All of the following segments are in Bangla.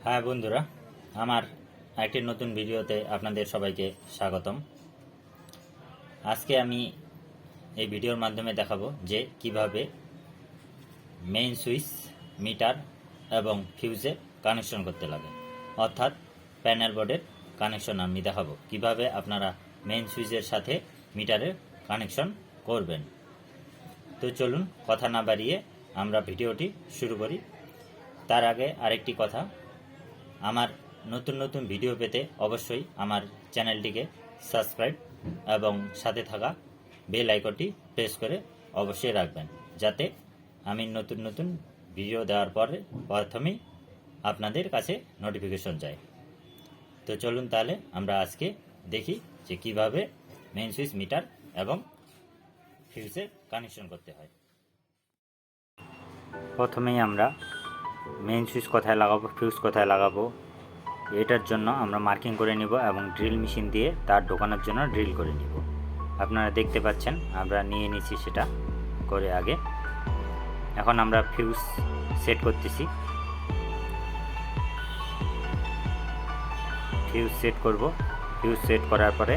হ্যাঁ বন্ধুরা, আমার একটি নতুন ভিডিওতে আপনাদের সবাইকে স্বাগতম। আজকে আমি এই ভিডিওর মাধ্যমে দেখাবো যে কিভাবে মেইন সুইচ, মিটার এবং ফিউজে কানেকশন করতে লাগে, অর্থাৎ প্যানেল বোর্ডের কানেকশন আমি দেখাবো কিভাবে আপনারা মেইন সুইচের সাথে মিটারের কানেকশন করবেন। তো চলুন কথা না বাড়িয়ে আমরা ভিডিওটি শুরু করি। তার আগে আরেকটি কথা, আমার নতুন নতুন ভিডিও পেতে অবশ্যই আমার চ্যানেলটিকে সাবস্ক্রাইব এবং সাথে থাকা বেল আইকনটি প্রেস করে অবশ্যই রাখবেন, যাতে আমি নতুন নতুন ভিডিও দেওয়ার পরে প্রথমেই আপনাদের কাছে নোটিফিকেশন যায়। তো চলুন তাহলে আমরা আজকে দেখি যে কিভাবে মেইন সুইচ, মিটার এবং ফিউজের কানেকশন করতে হয়। প্রথমেই আমরা মেইন সুইচ কোথায় লাগাবো, ফিউজ কোথায় লাগাবো, এটার জন্য আমরা মার্কিং করে নিব এবং ড্রিল মেশিন দিয়ে তার ঢোকানোর জন্য ড্রিল করে নিব। আপনারা দেখতে পাচ্ছেন আমরা নিয়ে নিচ্ছি সেটা করে আগে। এখন আমরা ফিউজ সেট করতেছি। ফিউজ সেট করব। ফিউজ সেট করার পরে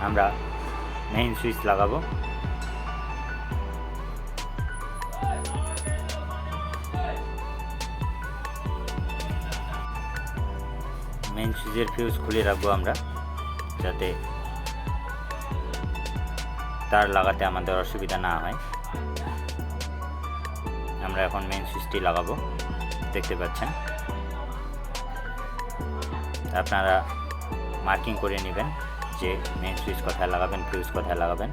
আমরা মেইন সুইচ লাগাবো। মেইন সুইচের ফিউজ খুলে রাখবো আমরা, যাতে তার লাগাতে আমাদের অসুবিধা না হয়। আমরা এখন মেইন সুইচটি লাগাবো, দেখতে পাচ্ছেন। আপনারা মার্কিং করে নেবেন যে মেইন সুইচ কোথায় লাগাবেন, ফিউজ কোথায় লাগাবেন,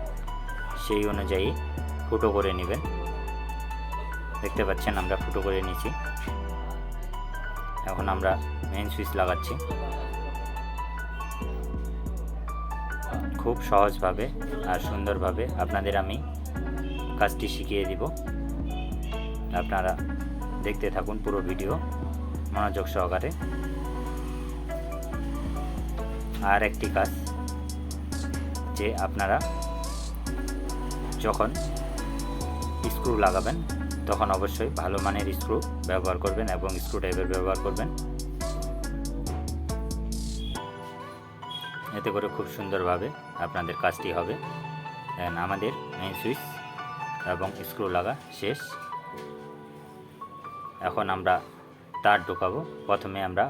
সেই অনুযায়ী ফুটো করে নেবেন। দেখতে পাচ্ছেন আমরা ফুটো করে নিয়েছি। এখন আমরা মেইন সুইচ লাগাচ্ছি। খুব সহজভাবে আর সুন্দরভাবে আপনাদের আমি কাজটি শিখিয়ে দিব। আপনারা দেখতে থাকুন পুরো ভিডিও মনোযোগ সহকারে। আর একটি কাজ, যে আপনারা যখন স্ক্রু লাগাবেন তখন অবশ্যই ভালো মানের স্ক্রু ব্যবহার করবেন এবং স্ক্রু ড্রাইভার ব্যবহার করবেন। এতে করে খুব সুন্দরভাবে আপনাদের কাজটি হবে। আমাদের মেইন সুইচ এবং স্ক্রু লাগা শেষ। এখন আমরা তার ঢোকাবো। প্রথমে আমরা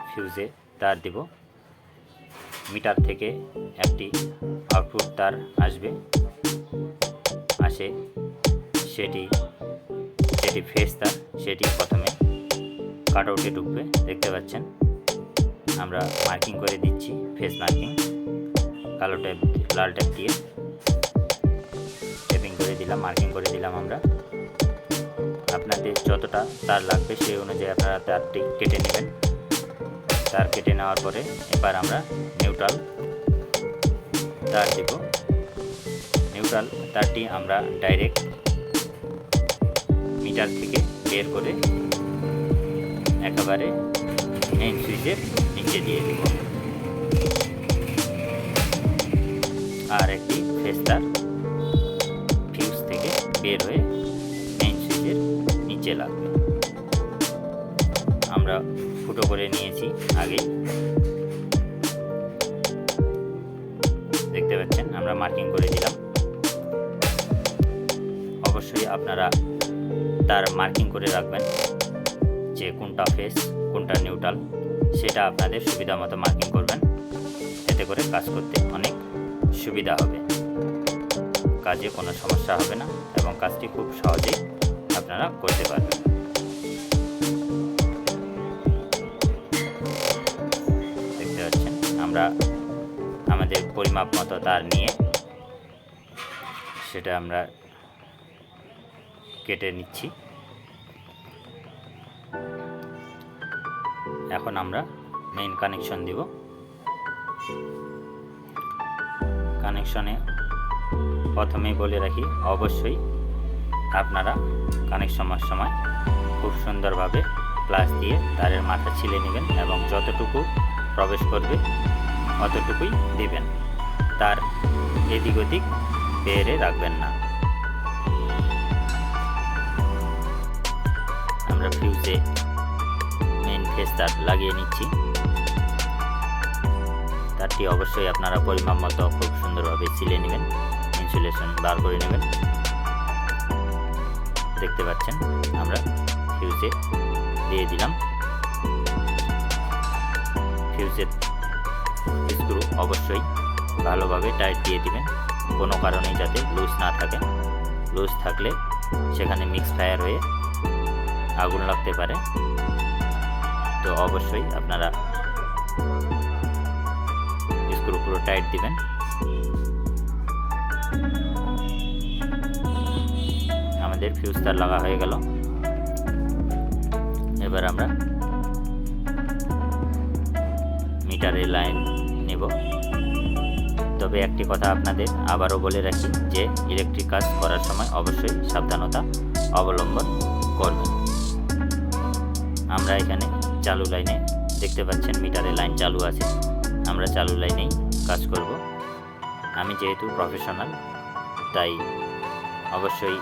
ফিউজে তার দিব। মিটার থেকে একটি আউটপুট তার আসবে, সেটি ফেজ তার, সেটি প্রথমে কাট আউটে ঢুকবে। দেখতে পাচ্ছেন আমরা মার্কিং করে দিচ্ছি, ফেজ মার্কিং কালো ট্যাপ, লাল ট্যাপ দিয়ে ট্যাপিং করে দিলাম, মার্কিং করে দিলাম আমরা। আপনাদের যতটা তার লাগবে সেই অনুযায়ী আপনারা তারটি কেটে নেবেন। তার কেটে নেওয়ার পরে এবার আমরা নিউট্রাল তার দেব। নিউট্রাল তারটি আমরা ডাইরেক্ট মিটার থেকে বের করে একেবারে মেইন সুইচের নিচে দিয়ে দেব। আর একটি ফেজ তার ফিউজ থেকে বের হয়ে মেইন সুইচের নিচে লাগবে। আমরা ফুটো করে নিয়েছি আগে, দেখতে পাচ্ছেন আমরা মার্কিং করে দিলাম। অবশ্যই আপনারা তার মার্কিং করে রাখবেন যে কোনটা ফেজ কোনটা নিউট্রাল, সেটা আপনাদের সুবিধা মতো মার্কিং করবেন। এতে করে কাজ করতে অনেক সুবিধা হবে, কাজে কোনো সমস্যা হবে না এবং কাজটি খুব সহজেই আপনারা করতে পারবেন। দেখতে পাচ্ছেন আমরা আমাদের পরিমাপ মতো তার নিয়ে সেটা আমরা কেটে নিচ্ছি। এখন আমরা মেইন কানেকশন দিব। কানেকশনে প্রথমেই বলে রাখি, অবশ্যই আপনারা কানেকশনের সময় খুব সুন্দরভাবে প্লাস দিয়ে তারের মাথা ছিলে নেবেন এবং যতটুকু প্রবেশ করবে অতটুকুই দিবেন। তার এদিক ওদিক বেড়ে রাখবেন না। আমরা ফিউজে মেইন ফেস তার লাগিয়ে নিচ্ছি। তারটি অবশ্যই আপনারা পরিমাপ মতো খুব সুন্দরভাবে ছিলে নেবেন, ইনসুলেশন বার করে নেবেন। দেখতে পাচ্ছেন আমরা ফিউজে দিয়ে দিলাম। ফিউজের স্ক্রু অবশ্যই ভালোভাবে টাইট দিয়ে দিবেন, কোনো কারণেই যাতে লুজ না থাকে। লুজ থাকলে সেখানে মিক্স ফায়ার হয়ে আগুন লাগতে পারে। তো অবশ্যই আপনারা স্ক্রু পুরো টাইট দিবেন। আমাদের ফিউজ তার লাগা হয়ে গেল। এবার আমরা মিটারের লাইন নেব। তবে একটি কথা আপনাদের আবারও বলে রাখি যে ইলেকট্রিক কাজ করার সময় অবশ্যই সাবধানতা অবলম্বন করবেন। আমরা এখানে চালু লাইনে দেখতে পাচ্ছেন মিটারের লাইন চালু আছে, আমরা চালু লাইনেই কাজ করব। আমি যেহেতু প্রফেশনাল তাই অবশ্যই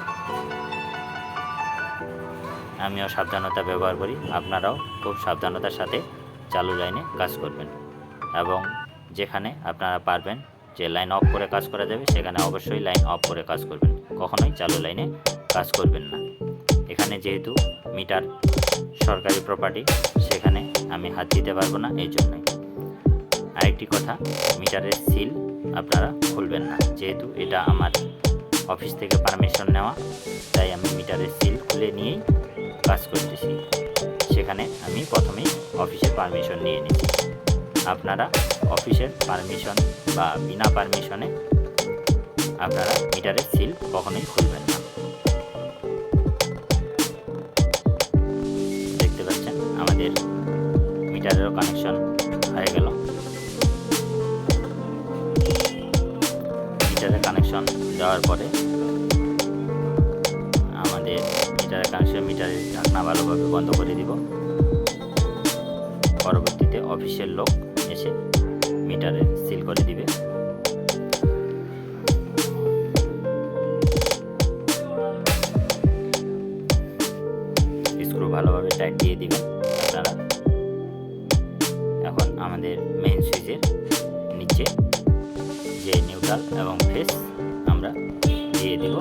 আমিও সাবধানতা ব্যবহার করি। আপনারাও খুব সাবধানতার সাথে চালু লাইনে কাজ করবেন এবং যেখানে আপনারা পারবেন যে লাইন অফ করে কাজ করা যাবে সেখানে অবশ্যই লাইন অফ করে কাজ করবেন, কখনোই চালু লাইনে কাজ করবেন না। এখানে যেহেতু মিটার সরকারি প্রপার্টি সেখানে আমি হাত দিতে পারবো না, এই জন্যই। আরেকটি কথা, মিটারের সিল আপনারা খুলবেন না, যেহেতু এটা আমার অফিস থেকে পারমিশন নেওয়া, তাই আমি মিটারের সিল খুলে নিয়েই কাজ করতেছি। সেখানে আমি প্রথমেই অফিসের পারমিশন নিয়ে নিচ্ছি। আপনারা অফিসের পারমিশন বা বিনা পারমিশনে আপনারা মিটারের সিল কখনোই খুলবেন না। দেখতে পাচ্ছেন আমাদের মিটারেরও কানেকশন হয়ে গেল। মিটারের কানেকশন দেওয়ার পরে আমাদের মিটারের ঢাকনা ভালোভাবে বন্ধ করে দিব। পরবর্তীতে অফিসের লোক এসে মিটারে সিল করে দিবে। স্ক্রু ভালোভাবে টাইট দিয়ে দিবেন আপনারা। এখন আমাদের মেইন সুইচের নিচে যে নিউট্রাল এবং ফেস আমরা দিয়ে দিব।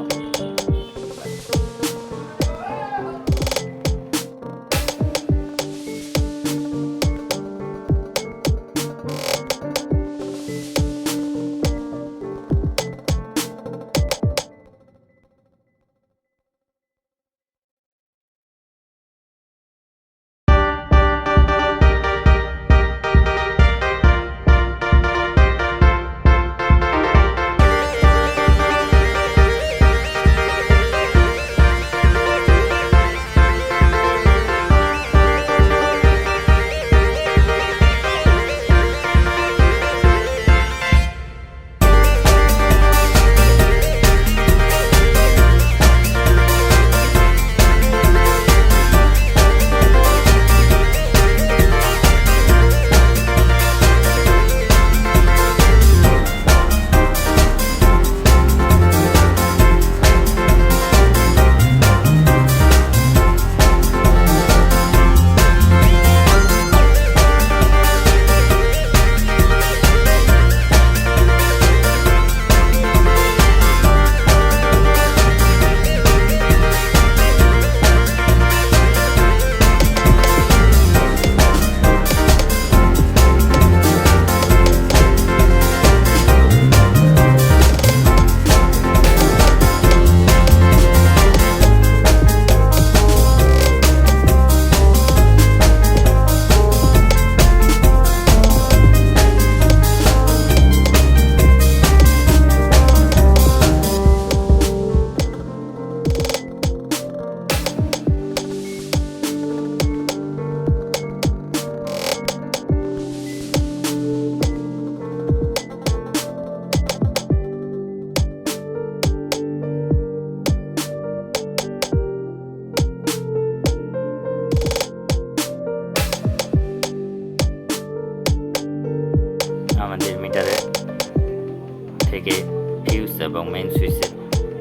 থেকে ফিউজ এবং মেইন সুইচের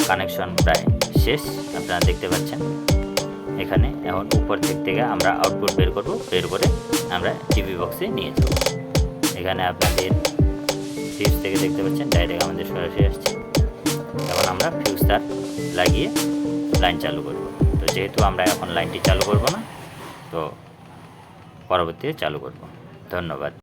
কানেকশন প্রায় শেষ, আপনারা দেখতে পাচ্ছেন। এখানে এখন উপর থেকে আমরা আউটপুট বের করব, বের করে আমরা টিভি বক্সে নিয়ে যাব। এখানে আপনাদের ফিউজ থেকে দেখতে পাচ্ছেন ডাইরেক্ট আমাদের সরাসরি আসছে। এখন আমরা ফিউজ তার লাগিয়ে লাইন চালু করব। তো যেহেতু আমরা এখন লাইনটি চালু করব না, তো পরবর্তীতে চালু করব। ধন্যবাদ।